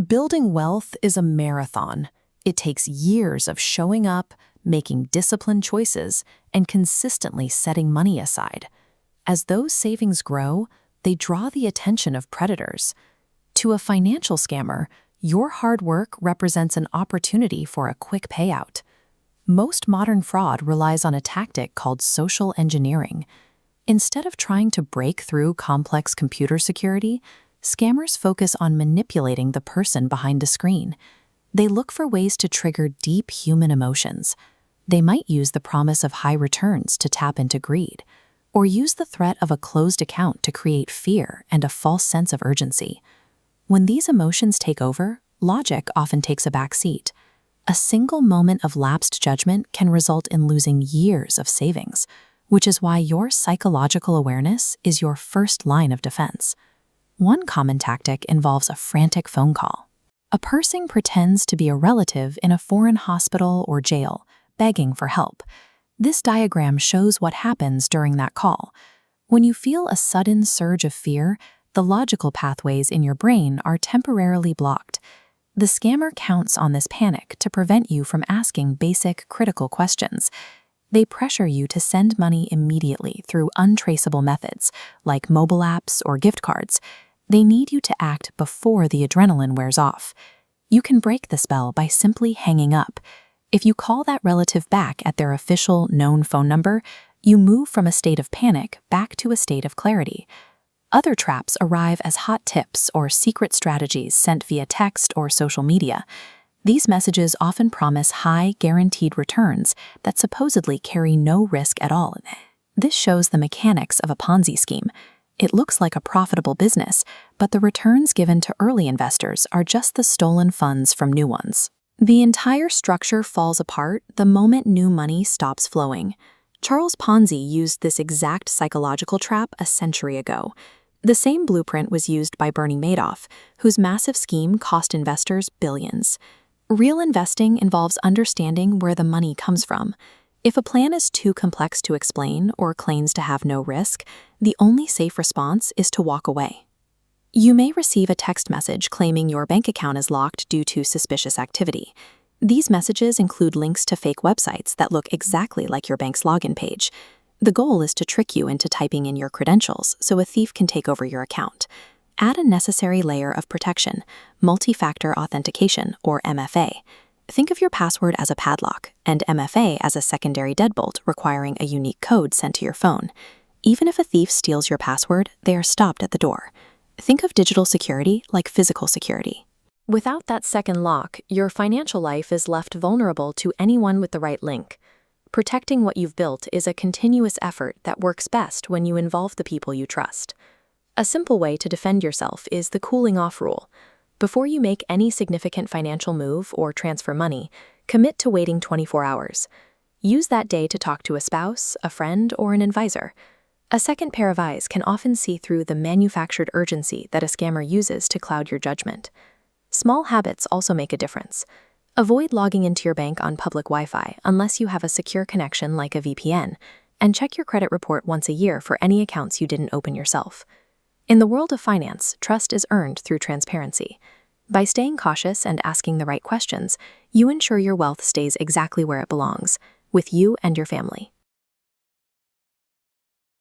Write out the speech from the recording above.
Building wealth is a marathon. It takes years of showing up, making disciplined choices, and consistently setting money aside. As those savings grow, they draw the attention of predators. To a financial scammer, your hard work represents an opportunity for a quick payout. Most modern fraud relies on a tactic called social engineering. Instead of trying to break through complex computer security, scammers focus on manipulating the person behind the screen. They look for ways to trigger deep human emotions. They might use the promise of high returns to tap into greed, or use the threat of a closed account to create fear and a false sense of urgency. When these emotions take over, logic often takes a back seat. A single moment of lapsed judgment can result in losing years of savings, which is why your psychological awareness is your first line of defense. One common tactic involves a frantic phone call. A person pretends to be a relative in a foreign hospital or jail, begging for help. This diagram shows what happens during that call. When you feel a sudden surge of fear, the logical pathways in your brain are temporarily blocked. The scammer counts on this panic to prevent you from asking basic, critical questions. They pressure you to send money immediately through untraceable methods, like mobile apps or gift cards. They need you to act before the adrenaline wears off. You can break the spell by simply hanging up. If you call that relative back at their official, known phone number, you move from a state of panic back to a state of clarity. Other traps arrive as hot tips or secret strategies sent via text or social media. These messages often promise high, guaranteed returns that supposedly carry no risk at all. This shows the mechanics of a Ponzi scheme. It looks like a profitable business, but the returns given to early investors are just the stolen funds from new ones. The entire structure falls apart the moment new money stops flowing. Charles Ponzi used this exact psychological trap a century ago. The same blueprint was used by Bernie Madoff, whose massive scheme cost investors billions. Real investing involves understanding where the money comes from. If a plan is too complex to explain or claims to have no risk, the only safe response is to walk away. You may receive a text message claiming your bank account is locked due to suspicious activity. These messages include links to fake websites that look exactly like your bank's login page. The goal is to trick you into typing in your credentials so a thief can take over your account. Add a necessary layer of protection, multi-factor authentication, or MFA. Think of your password as a padlock, and MFA as a secondary deadbolt requiring a unique code sent to your phone. Even if a thief steals your password, they are stopped at the door. Think of digital security like physical security. Without that second lock, your financial life is left vulnerable to anyone with the right link. Protecting what you've built is a continuous effort that works best when you involve the people you trust. A simple way to defend yourself is the cooling-off rule. Before you make any significant financial move or transfer money, commit to waiting 24 hours. Use that day to talk to a spouse, a friend, or an advisor. A second pair of eyes can often see through the manufactured urgency that a scammer uses to cloud your judgment. Small habits also make a difference. Avoid logging into your bank on public Wi-Fi unless you have a secure connection like a VPN, and check your credit report once a year for any accounts you didn't open yourself. In the world of finance, trust is earned through transparency. By staying cautious and asking the right questions, you ensure your wealth stays exactly where it belongs, with you and your family.